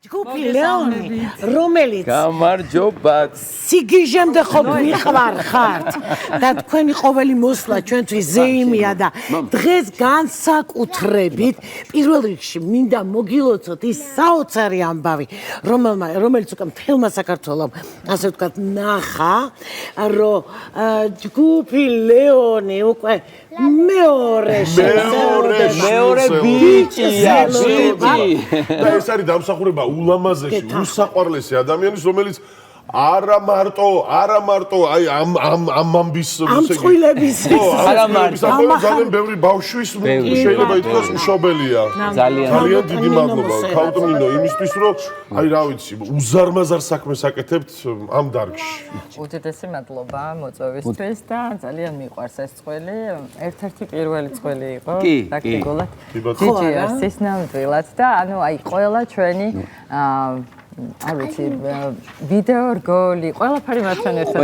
ჯგუფი ლეონი, რომელიც გამარჯობათ. სიგიჟემდე ხომ ვიხარ ხართ და თქვენი ყოველი მოსვლა ჩვენთვის ზეიმია და დღეს განსაკუთრებით პირველ რიგში მინდა მოგილოცოთ ის საოცარი ამბავი, რომელიც უკვე მთელმა საქართველომ ასე ვთქვათ ნახა, რომ ჯგუფი ლეონი უკვე მეორე ბიჭია, ბიჭი. და ეს არის დამსახურება ულამაზეში, უსაყვარლესი ადამიანის, რომელიც არა მარტო აი ამ ამბის წყვილების ძალიან ბევრი ბავშვის შეიძლება ითქვას მშობელია. ძალიან დიდი მადლობა ქაუტმინო იმისთვის, რომ აი რა ვიცი, უზარმაზარ საქმეს აკეთებთ ამ დარგში. უდიდესი მადლობა მოწვევისთვის და ძალიან მიყვარს ეს წველი. ერთ-ერთი პირველი წველი იყო პრაქტიკულად GGR-ის ნამდვილად და ანუ აი ყველა ჩვენი არ ვიცი ვიდეო რგოლი ყველაფერი მათთან ერთად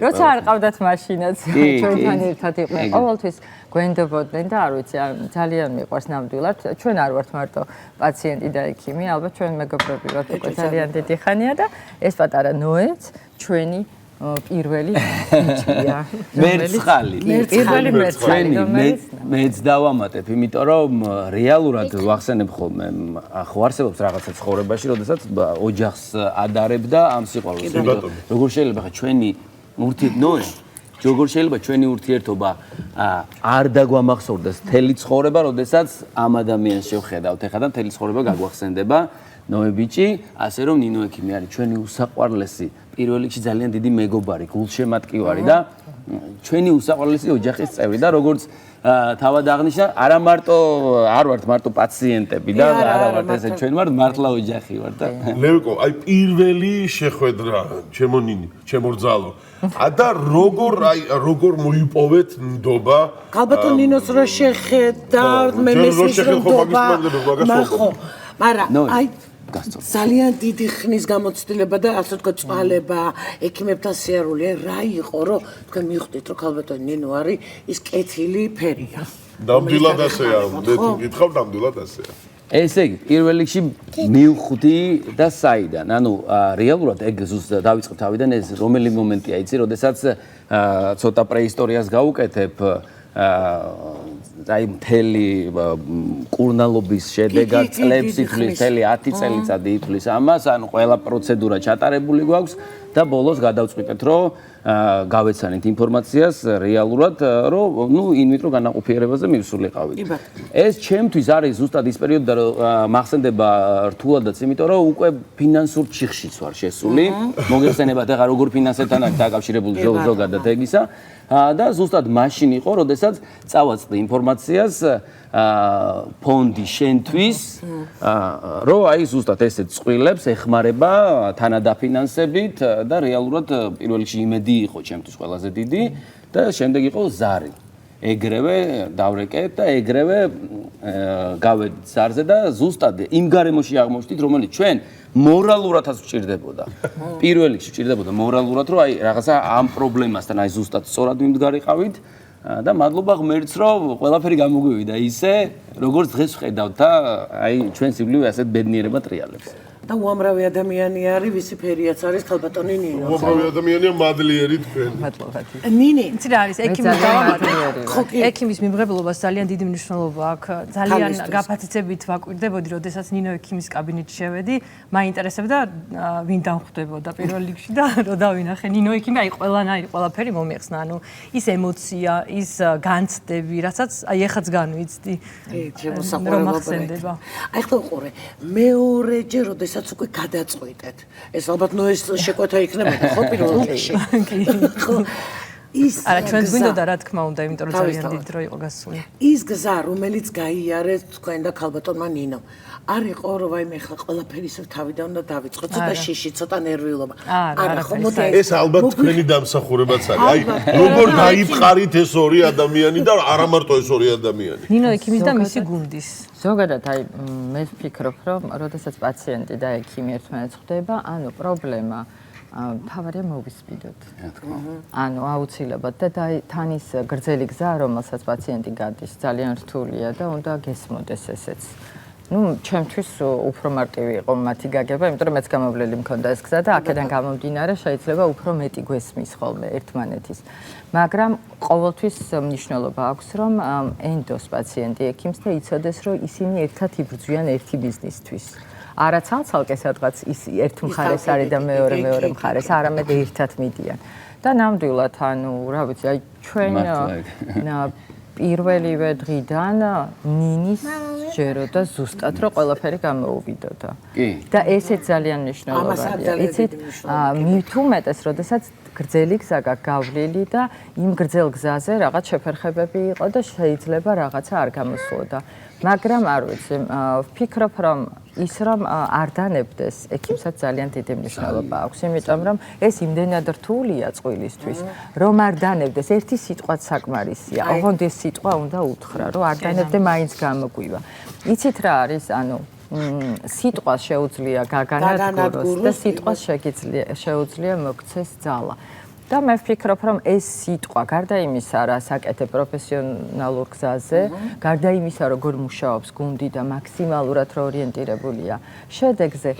როცა არ ყავდათ მაშინაც ჩვენთან ერთად იყვნენ ყოველთვის გვენდობოდნენ და არ ვიცი ძალიან მიყვარს ნამდვილად ჩვენ არ ვართ მარტო პაციენტი და ექიმი ალბათ ჩვენ მეგობრები ვართ უკვე ძალიან დიდი ხანია და ეს პატარა ნოეც ჩვენი პირველი ბიჭია პირველი მერცხალი მეც დავამატებ იმიტომ რომ რეალურად ვახსენებ ხოლმე ხო არსებობს რაღაცა ცხოვრებაში როდესაც ოჯახს ადარებდა ამ სიყვარულს როგორ შეიძლება ხა ჩვენი როგორ შეიძლება ჩვენი ურთიერთობა არ დაგვამახსოვრდეს მთელი ცხოვრება როდესაც ამ ადამიანს შევხედავთ ეხლა და მთელი ცხოვრება გაგვახსენდება ნოე ბიჭი, ასე რომ ნინო ექიმი არის ჩვენი უსაყვარლესი პირველ რიგში ძალიან დიდი მეგობარი, გულშემატკივარი და ჩვენი უსაყვარლესი ოჯახის წევრი და როგორც თავად აღნიშნა, არ ვართ მარტო პაციენტები და არა ვართ ესე ჩვენ ვართ მართლა ოჯახი ვართ და ლევიკო, აი პირველი შეხვედრა, ჩემო ნინი, ჩემო რძალო. და როგორ მოიპოვეთ ნდობა? ალბათ ნინოს რო შეხედავთ, მე მესმის ნდობა. მაგრამ აი ძალიან დიდი ხნის გამოცდილება და ასე ვთქვათ წვალება, ექიმებთან სიარული, რა იყო, რომ თქვენ მიხვდით, რომ ქალბატონი ნინო არის ის კეთილი ფერია. ნამდვილად ასეა, მე თუ გითხავ, ნამდვილად ასეა. ესე იგი, პირველ რიგში მივხვდი და საიდან? ანუ რეალურად ეგ ზუსტად დავიწყებ თავიდან ეს რომელი მომენტია, იცი, როდესაც ცოტა პრეისტორიას გავუკეთებ აი მთელი კურნალობის შედეგად წლებს ითვლის, მთელი 10 წელიწადი ითვლის ამას, ანუ ყველა პროცედურა ჩატარებული გვაქვს და ბოლოს გადავწყვიტეთ, რომ გავეცანით ინფორმაციას რეალურად, რომ ინვიტრო განაყოფიერებაზე მივსულიყავით. ეს ჩემთვის არის ზუსტად ის პერიოდი და მახსენდება რთულადაც, იმიტომ რომ უკვე ფინანსურ ჩიხშიც ვარ შესული. მოგეხსენებათ ახლა როგორ ფინანსებთან არის დაკავშირებული ზოგადად ეგისა. და ზუსტად მაშინ იყო, როდესაც წავაწყდი ინფორმაციას ფონდი შენთვის, რომ აი ზუსტად ესეთ წყვილებს ეხმარება თანადაფინანსებით და რეალურად პირველ რიგში იმედი იყო ჩემთვის ყველაზე დიდი და შემდეგ იყო ზარი. ეგრევე დავრეკეთ და ეგრევე გავედით ზარზე და ზუსტად იმ გარემოში აღმოჩნდით, რომელიც ჩვენ მორალურადაც ვჭირდებოდა. პირველ რიგში ვჭირდებოდა მორალურად, რომ აი რაღაცა ამ პრობლემასთან აი ზუსტად სწორად მიმდგარიყავით და მადლობა ღმერთს, რომ ყველაფერი გამოგვივიდა ისე, როგორც დღეს ვხედავთ და აი ჩვენ სიკვდილე ასეთ ბედნიერება ტრიალებს. და უამრავი ადამიანი არის, ვისი ფერიაც არის ქალბატონი ნინო. უამრავი ადამიანია მადლიერი თქვენ. მადლობა. ნინი, იცი რა არის, ექიმის დავამატე. ექიმის მიმღებლობას ძალიან დიდი მნიშვნელობა აქვს. ძალიან გაფაციცებით ვაკვირდებოდი, როდესაც ნინო ექიმის კაბინეტში შევედი, მაინტერესებდა ვინ დამხვდებოდა პირველ რიგში და რო დავინახე ნინო ექიმი, აი ყველანაირი ყველაფერი მომიხსნა, ანუ ის ემოცია, ის განცდები, რასაც აი ეხაც განვიცდი. შემოსაყვარებლობა. აი ხო ყურე, მეორეჯერ როდესაც უკვე გადაწყვიტეთ. ეს ალბათ ნოეს შეკვეთა იქნებოდა, ხო პირველ რიგში. ხო. არა, ჩვენ გვინდოდა რა თქმა უნდა, იმიტომ რომ ძალიან დიდი დრო იყო გასული. ის გზა, რომელიც გაიარეთ თქვენ და ქალბატონმა ნინომ, არ იყო რომ აი მე ხლა ყველაფერი ისე თავიდან უნდა დავიწყოთ, ცოტა შიში, ცოტა ნერვიულობა. არა, ხო მოდი. ეს ალბათ თქვენი დამსახურებაც არის. აი, როგორ დაიფყარით ეს ორი ადამიანი და არა მარტო ეს ორი ადამიანი. ნინო ექიმის და მისი გუნდის. ზოგადად აი მე ვფიქრობ, რომ როდესაც პაციენტი და ექიმი ერთმანეთს ხვდება, ანუ პრობლემა თავარია მოვისპიდოთ. ანუ აუცილებლად და თან ის გრძელი გზა, რომელსაც პაციენტი გადის, ძალიან რთულია და უნდა გესმოდეს ესეც. ну, ჩემთვის უფრო მარტივი იყო მათი გაგება, იმიტომ რომ მეც გამოვლელი მქონდა ეს გზა და აქედან გამომდინარე შეიძლება უფრო მეტი გვესმის ხოლმე ერთმანეთის. მაგრამ ყოველთვის მნიშვნელობა აქვს, რომ ენდოს პაციენტი ექიმს და იცოდეს, რომ ისინი ერთად იბრძვიან ერთი ბიზნესთვის. არა ცალ-ცალკე სადღაც ის ერთ მხარეს არის და მეორე მხარეს, არამედ ერთად მიდიან. და ნამდვილად, ანუ, რა ვიცი, აი ჩვენ პირველივე დღიდან ნინის ჯეროდა ზუსტად რომ ყველაფერი გამოუვიდოდა. და ესეც ძალიან მნიშვნელოვანია. იცით, მით უმეტეს, როდესაც გრძელი გზა გავლილი და იმ გრძელ გზაზე რაღაც შეფერხებები იყო და შეიძლება რაღაცა არ გამოსულოდა. მაგრამ არ ვიცი, ვფიქრობ, რომ ის რომ არ დანებდეს, ექიმსაც ძალიან დიდი მნიშვნელობა აქვს, იმიტომ რომ ეს იმდენად რთულია წყვილისთვის, რომ არ დანებდეს, ერთი სიტყვაც საკმარისია. ოღონდ ეს სიტყვა უნდა უთხრა, რომ არ დანებდე, მაინც გამოგვივა. იცით რა არის, ანუ სიტყვა შეუძლია გაგანადგუროს და სიტყვა შეუძლია მოგცეს ძალა. და მე ვფიქრობ, რომ ეს სიტყვა, გარდა იმისა, რა საკეთე პროფესიონალურ გზაზე, გარდა იმისა, როგორ მუშაობს გუნდი და მაქსიმალურად რო ორიენტირებულია შედეგზე,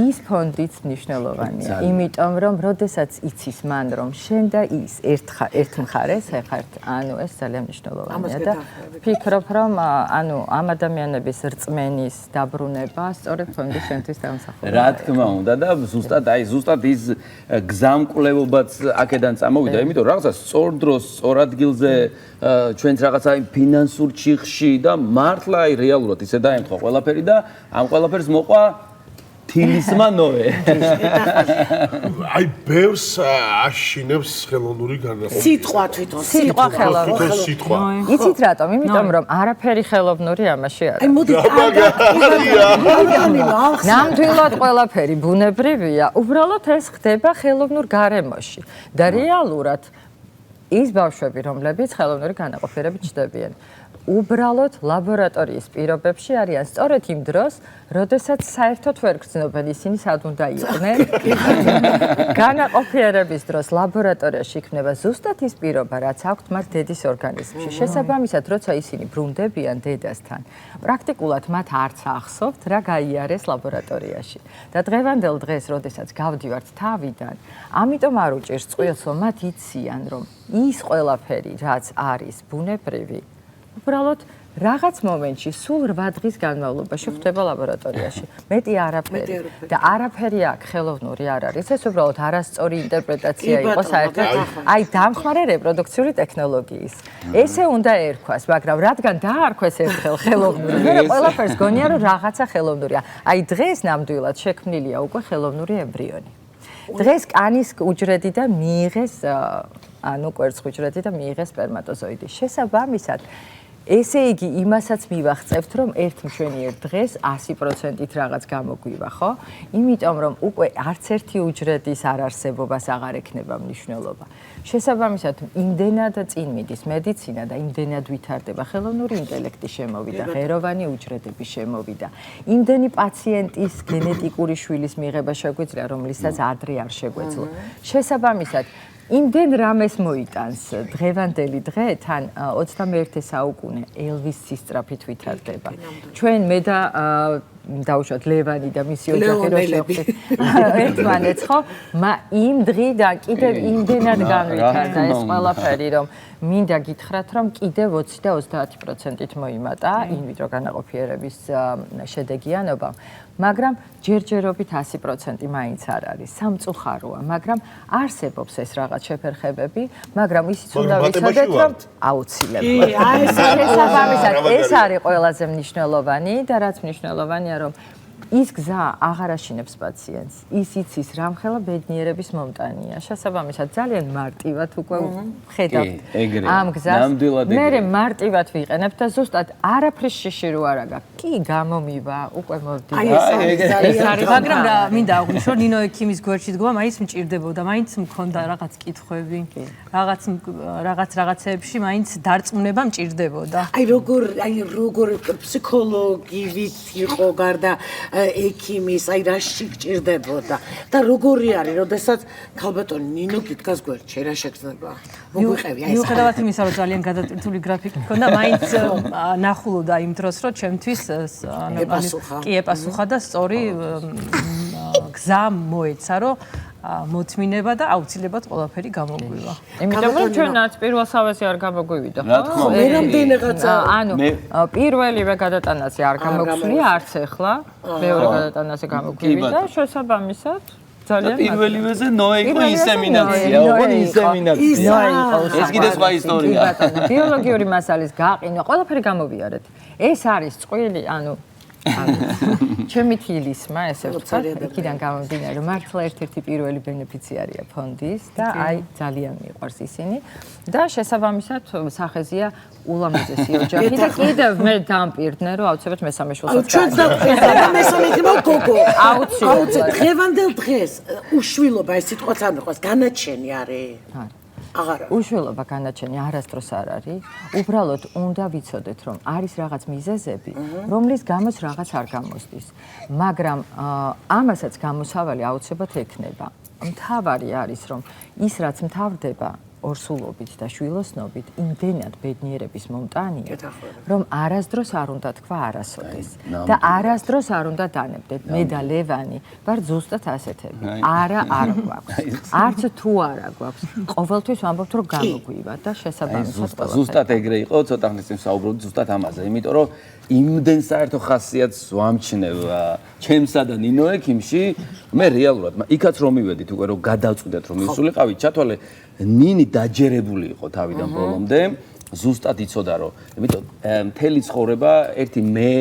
ის ფონდიც მნიშვნელოვანია. იმიტომ რომ, როდესაც იცის მან, რომ შენ და ის ერთ მხარეს ეხართ, ანუ ეს ძალიან მნიშვნელოვანია და ვფიქრობ, რომ ანუ ამ ადამიანების რწმენის დაბრუნება სწორედ ფონდი შენთვის დამსახურებაა. რა თქმა უნდა და ზუსტად ის გზამკვლევობაც აქედან წამოვიდა, იმიტომ რაღაცა სწორ დროს, სწორ ადგილზე ჩვენც რაღაცა ფინანსურ ჩიხში და მართლა აი რეალურად ისე დაემთხვა ყველაფერი და ამ ყველაფერს მოყვა თილისმა ნოე. აი ბევრს აშინებს ხელოვნური განაყოფა. სიტყვა თვითონ, სიტყვა ხელოვნური. სიტყვა. იცით რატომ? იმიტომ რომ არაფერი ხელოვნური ამაში არ არის. აი მოდი ნამდვილად ყველაფერი ბუნებრივია, უბრალოდ ეს ხდება ხელოვნურ გარემოში და რეალურად ის ბავშვები, რომლებიც ხელოვნური განაყოფიერებით ჩნდებიან, უბრალოდ ლაბორატორიის პირობებში არიან სწორედ იმ დროს, როდესაც საერთოდ ვერ გრძნობენ ისინი სად უნდა იყვნენ. განაყოფიერების დროს ლაბორატორიაში იქნება ზუსტად ის პირობა, რაც აქვთ მათ დედის ორგანიზმში. შესაბამისად, როცა ისინი ბრუნდებიან დედასთან, პრაქტიკულად მათ არც ახსოვთ, რა გაიარეს ლაბორატორიაში. და დღევანდელ დღეს, როდესაც გავდივართ თავიდან, ამიტომ არ უჭირს წყვილს, რომ მათ იციან, რომ ის ყველაფერი, რაც არის ბუნებრივი, უბრალოდ რაღაც მომენტში სულ 8 დღის განმავლობაში ხდება ლაბორატორიაში. მეტი არაფერი და არაფერი აქ ხელოვნური არ არის. ეს უბრალოდ არასწორი ინტერპრეტაცია იყო საერთოდ აი დამხმარე რეპროდუქციული ტექნოლოგიის. ესე უნდა ერქვას, მაგრამ რადგან დაარქვეს ერთხელ ხელოვნური, მე ყველაფერს გონია რომ რაღაცა ხელოვნურია. აი დღეს ნამდვილად შექმნილია უკვე ხელოვნური ემბრიონი. დღეს კანის უჯრედი და მიიღეს ანუ კვერცხუჯრედი და მიიღეს სპერმატოზოიდი. შესაბამისად ესე იგი იმასაც მივახცევთ, რომ ერთ მშვენიერ დღეს 100%-ით რაღაც გამოგვივა, ხო? იმიტომ რომ უკვე არც ერთი უჯრედის არარსებობას აღარ ექნება მნიშვნელობა. შესაბამისად, იმდენად წინ მიდის მედიცინა და იმდენად ვითარდება ხელოვნური ინტელექტი შემოვიდა, ღეროვანი უჯრედები შემოვიდა. იმდენი პაციენტის გენეტიკური შვილის მიღება შეგვიძლია, რომლისაც ადრე არ შეგვეძლო. შესაბამისად, იმდენ რამეს მოიტანს დღევანდელი დღე თან 21 საუკუნე ელვისის სწრაფით ვითარდება. ჩვენ მე და დავუშვათ ლევანი და მისი ოჯახი რო შევხვდით ერთმანეთს ხო? იმ დღიდან კიდევ იმდენად განვითარდა ეს ყველაფერი, რომ მინდა გითხრათ, რომ კიდევ 20 და 30%-ით მოიმატა ინვიტრო განაყოფიერების შედეგიანობა. მაგრამ ჯერჯერობით 100% მაინც არ არის. სამწუხაროა, მაგრამ არსებობს ეს რაღაც შეფერხებები, მაგრამ ისიც უნდა ვიცოდეთ, რომ აუცილებლად. ეს არის ყველაზე მნიშვნელოვანი და რაც მნიშვნელოვანია, რომ ის გზა აღარ აშინებს პაციენტს. ის იცის, რამხელა ბედნიერების მომტანია. შესაბამისად, ძალიან მარტივად უკვე ხედავთ ამ გზას. მე მარტივად ვიყენებ და ზუსტად არაფრის შიში რო არ აგა. კი, გამომივა, უკვე მოვდივარ. ეს არის, მაგრამ რა მინდა აღვნიშნო, ნინო ექიმის გვერდში დგომა, მაინც მჭირდებოდა, მაინც მქონდა რაღაც კითხვები. რაღაცეებში მაინც დარწმუნება მჭირდებოდა. აი როგორ ფსიქოლოგივით იყო გარდა ექიმის, აი რაში გჭირდებოდა და როგორი არის, როდესაც ქალბატონი ნინო გიდგას გვერდში, რა შეგრძნება? მოგვიყევი მიუხედავად იმისა, რომ ძალიან გადატვირთული გრაფიკი მქონდა, მაინც ნახულობდა იმ დროს, რომ ჩემთვის კი ეპასუხა და სწორი გზა მოეცა, რომ მოთმინება და აუცილებლად ყველაფერი გამოგვივა. იმიტომ რომ ჩვენაც პირველ სავეზე არ გამოგვივიდა, ხო? მე რამდენიღაცა ანუ პირველივე გადატანაზე არ გამოგვსვლია არც ახლა, მეორე გადატანაზე გამოგვივიდა, შესაბამისად ძალიან პირველივეზე ნოე იყო ინსემინაცია, ოღონდ ინსემინაცია. ეს კიდე სხვა ისტორია. ბიოლოგიური მასალის გაყინვა, ყველაფერი გამოვიარეთ. ეს არის წყვილი, ანუ ჩემი თილისმა, ესე ვთქვათ, იქიდან გამომდინარე, რომ მართლა ერთ-ერთი პირველი ბენეფიციარია ფონდის და აი ძალიან მიყვარს ისინი და შესაბამისად სახეზია ულამაზესი ოჯახი და კიდევ მე დამპირდნენ, რომ აუცილებლად მესამე შვილსაც ჩვენ დავყიდა და მესამე იქნება გოგო. აუცილებლად. დღევანდელ დღეს უშვილობა ეს სიტყვაც არ მიყვარს, განაჩენი არის. აღარა. უშვილობა განაჩენი არასდროს არ არის. უბრალოდ უნდა ვიცოდეთ, რომ არის რაღაც მიზეზები, რომლის გამოც რაღაც არ გამოსდის. მაგრამ ამასაც გამოსავალი აუცილებლად ექნება. მთავარი არის, რომ ის რაც მთავრდება ორსულობით და შვილოსნობით იმდენად ბედნიერების მომტანია, რომ არასდროს არ უნდა თქვა არასოდეს და არასდროს არ უნდა დანებდეთ. მე და ლევანი ვარ ზუსტად ასეთები. არა, არ გვაქვს. არც თუ არა გვაქვს. ყოველთვის ვამბობთ, რომ გამოგვივა და შესაბამისად ზუსტად ეგრე იყო, ცოტა ხნის წინ საუბრობთ ზუსტად ამაზე, იმიტომ რომ იმდენ საერთო ხასიათს ვამჩნევ ჩემსა და ნინო ექიმში, მე რეალურად იქაც რომ მივედით უკვე რომ გადავწყვიტეთ რომ მივსულიყავით, ჩათვალე ნინი დაჯერებული იყო თავიდან ბოლომდე, ზუსტად იცოდა რომ, იმიტომ მთელი ცხოვრება ერთი მე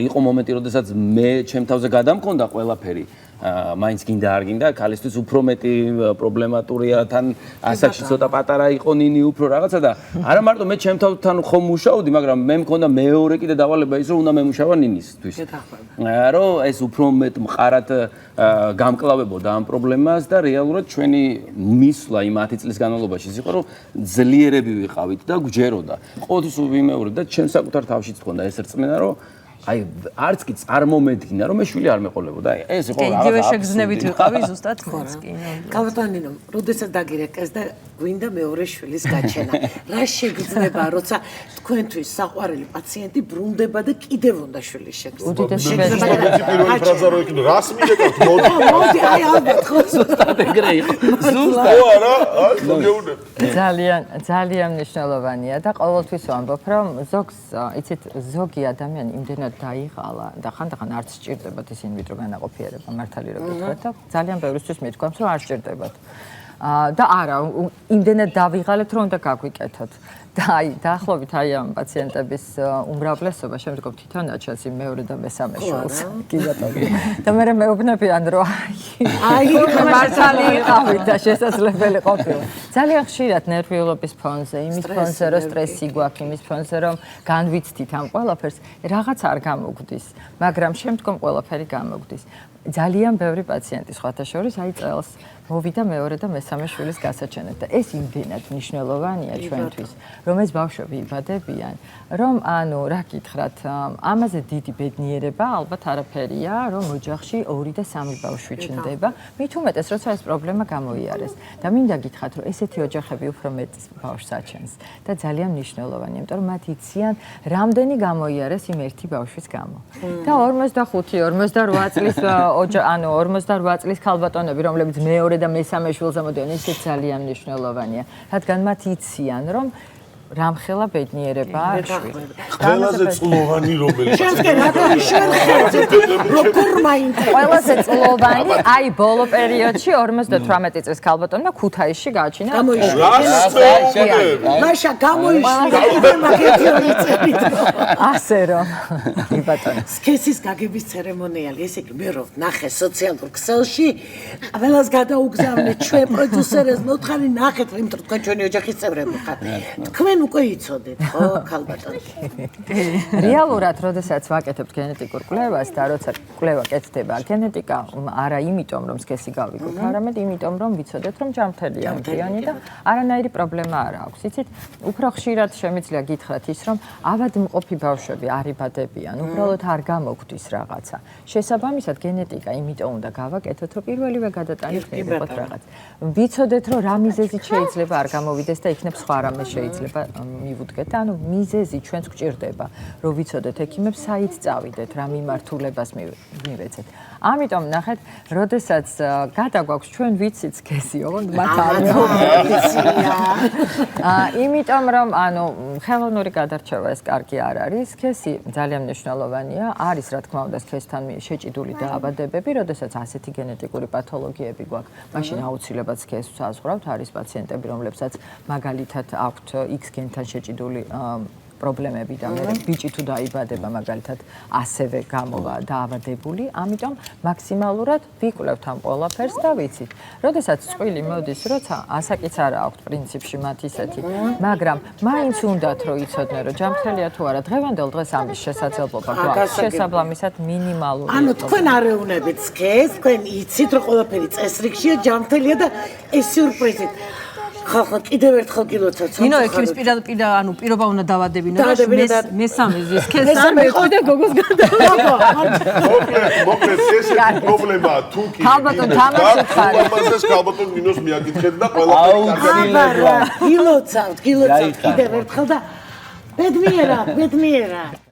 იყო მომენტი, როდესაც მე ჩემ თავზე გადამქონდა ყველაფერი. მაინც გინდა არ გინდა, ქალისთვის უფრო მეტი პრობლემატურია, თან ასაკში ცოტა პატარა იყო ნინი უფრო რაღაცა და არა მარტო მე ჩემ თავთან ხომ მუშაობდი, მაგრამ მე მქონდა მეორე კიდე დავალება ის რომ უნდა მემუშავა ნინისთვის. რომ ეს უფრო მეტ მყარად გამკლავებოდა ამ პრობლემას და რეალურად ჩვენი მისვლა იმ 10 წლის განმავლობაში ის იყო რომ ძლიერები ვიყავით და გვჯეროდა. ყოველთვის ვიმეორებ და ჩემ საკუთარ თავშიც მქონდა ეს რწმენა რომ აი არც კი წარმომედგინა რომ მე შვილი არ მეყოლებოდა. აი ეს იყო რაღაცა. იგივე შეგრძნებით ვიყავი ზუსტად მეც კი. კალბატონინო, როდესაც დაგირეკეს და გვინდა მეორე შვილის გაჩენა. რა შეგრძნება, როცა თქვენთვის საყვარელი პაციენტი ბრუნდება და კიდევ უნდა შვილის შეგრძნება. პირველი ფრაზა რო იქნება, რას მიდეკავთ? მოდი, აი ალბათ ხო ზუსტად ეგრე იყო. ზუსტად. ო არა, აი მოგეუნებ. ძალიან მნიშვნელოვანია და ყოველთვის ვამბობ, რომ იცით, ზოგი ადამიანი იმდენად დაიღალა და ხანდახან არც სჭირდებათ ის ინვიტრო განაყოფიერება, მართალი რომ გითხრათ და ძალიან ბევრისთვის მithქვამს, რომ არ სჭირდებათ. და არა, იმდენად დავიღალეთ, რომ უნდა გაგვიკეთოთ. და აი, დაახლოებით აი ამ პაციენტების უმრავლესობა შემდგომ თვითონ აჩენს იმ მეორე და მესამე შვილს. კი ბატონო. და მე მეუბნებიან, რომ აი, მართალი იყავით და შესაძლებელი ყოფილა. ძალიან ხშირად ნერვიულობის ფონზე, იმის ფონზე, რომ სტრესი გვაქვს, იმის ფონზე, რომ განვიცდით ამ ყველაფერს, რაღაც არ გამოგვდის, მაგრამ შემდგომ ყველაფერი გამოგვდის. ძალიან ბევრი პაციენტი სხვათა შორის აი წელს მოვიდა მეორე და მესამე შვილის გასაჩენად და ეს იმდენად მნიშვნელოვანია ჩვენთვის, რომ ეს ბავშვები იბადებიან, რომ ანუ რა გითხრათ, ამაზე დიდი ბედნიერება ალბათ არაფერია, რომ ოჯახში 2 და 3 ბავშვი ჩნდება, მით უმეტეს როცა ეს პრობლემა გამოიარეს და მინდა გითხრათ, რომ ესეთი ოჯახები უფრო მეტ ბავშვს აჩენს და ძალიან მნიშვნელოვანია, იმიტომ რომ მათ იციან, რამდენი გამოიარეს იმ ერთი ბავშვის გამო. და 45, 48 წლის ანუ 48 წლის ქალბატონები, რომლებიც მეორე და მესამე შვილს ამოდიან, ეს ძალიან მნიშვნელოვანია. რადგან მათ იციან, რომ რამხელა ბედნიერებაა შვილი. ყველაზე წლოვანი რომელიც შენსკენ რატომ შენ ხერხით როგორ მაინტერესებს? ყველაზე წლოვანი, აი ბოლო პერიოდში 58 წლის ქალბატონმა ქუთაისში გააჩინა. მაშა გამოიშვა მაგეთიური წერით. ასე რომ, კი ბატონო. სქესის გაგების ცერემონიალი, ესე იგი მე რო ნახე სოციალურ ქსელში, ყველას გადაუგზავნე ჩვენ პროდიუსერებს მოთხარი ნახეთ, იმიტომ რომ თქვენ ჩვენი ოჯახის წევრები ხართ. თქვენ უკვე იცოდეთ, ხო, ქალბატონი? რეალურად, როდესაც ვაკეთებთ გენეტიკურ კვლევას და როცა კვლევა კეთდება, გენეტიკა არა იმიტომ, რომ სქესი გავიგოთ, არამედ იმიტომ, რომ ვიცოდეთ, რომ ჯანმრთელია მთლიანი და არანაირი პრობლემა არ აქვს. იცით, უფრო ხშირად შემიძლია გითხრათ ის, რომ ავადმყოფი ბავშვები არ იბადებიან, უბრალოდ არ გამოგვდის რაღაცა. შესაბამისად, გენეტიკა იმიტომ უნდა გავაკეთოთ, რომ პირველივე გადატანით მივიღოთ რაღაც. ვიცოდეთ, რომ რა მიზეზით შეიძლება არ გამოვიდეს და იქნებ სხვა რამე შეიძლება მივუდგეთ და ანუ მიზეზი ჩვენს გვჭირდება რომ ვიცოდეთ ექიმებს საით წავიდეთ რა მიმართულებას მივეცეთ ამიტომ ნახეთ როდესაც გადაგვაქვს ჩვენ ვიცით სქესი ოღონდ მათ არ ვიცია იმიტომ რომ ანუ ხელოვნური გადარჩევა ეს კარგი არ არის სქესი ძალიან მნიშვნელოვანია არის რა თქმა უნდა სქესთან შეჭიდული დაავადებები როდესაც ასეთი გენეტიკური პათოლოგიები გვაქვს მაშინ აუცილებლად სქესს საზღვრავთ არის პაციენტები რომლებსაც მაგალითად აქვთ X გენთან შეჭიდული პრობლემები და მე ბიჭი თუ დაიბადება მაგალითად ასევე გამოვა დაავადებული, ამიტომ მაქსიმალურად ვიკვლევთ ამ ყველაფერს და ვიცით. როდესაც წყვილი მოდის, როცა ასაკიც არა აქვთ პრინციპში მათ ისეთი, მაგრამ მაინც უნდათ რომ იცოდნენ რომ ჯანმრთელია თუ არა, დღევანდელ დღეს ამის შესაძლებლობა გვაქვს. შესაბამისად მინიმალური. ანუ თქვენ არ ეუნებით სქესს, თქვენ იცით რომ ყველაფერი წესრიგშია, ჯანმრთელია და ეს სიურპრიზით ხალხო კიდევ ერთხელ გილოცავთ. ნინო ექიმის პირდაპირ ანუ პირობა უნდა დავადებინო და მესამე სქესს არ მეყვი და გოგოს გადავაგო. მოკლედ ესეთი პრობლემაა თუ კი. ხალბატონ თამაშით ხარ. ამაზეს ხალბატონ ნინოს მიაკითხეთ და ყველაფერი გილოცავთ კიდევ ერთხელ და ბედნიერად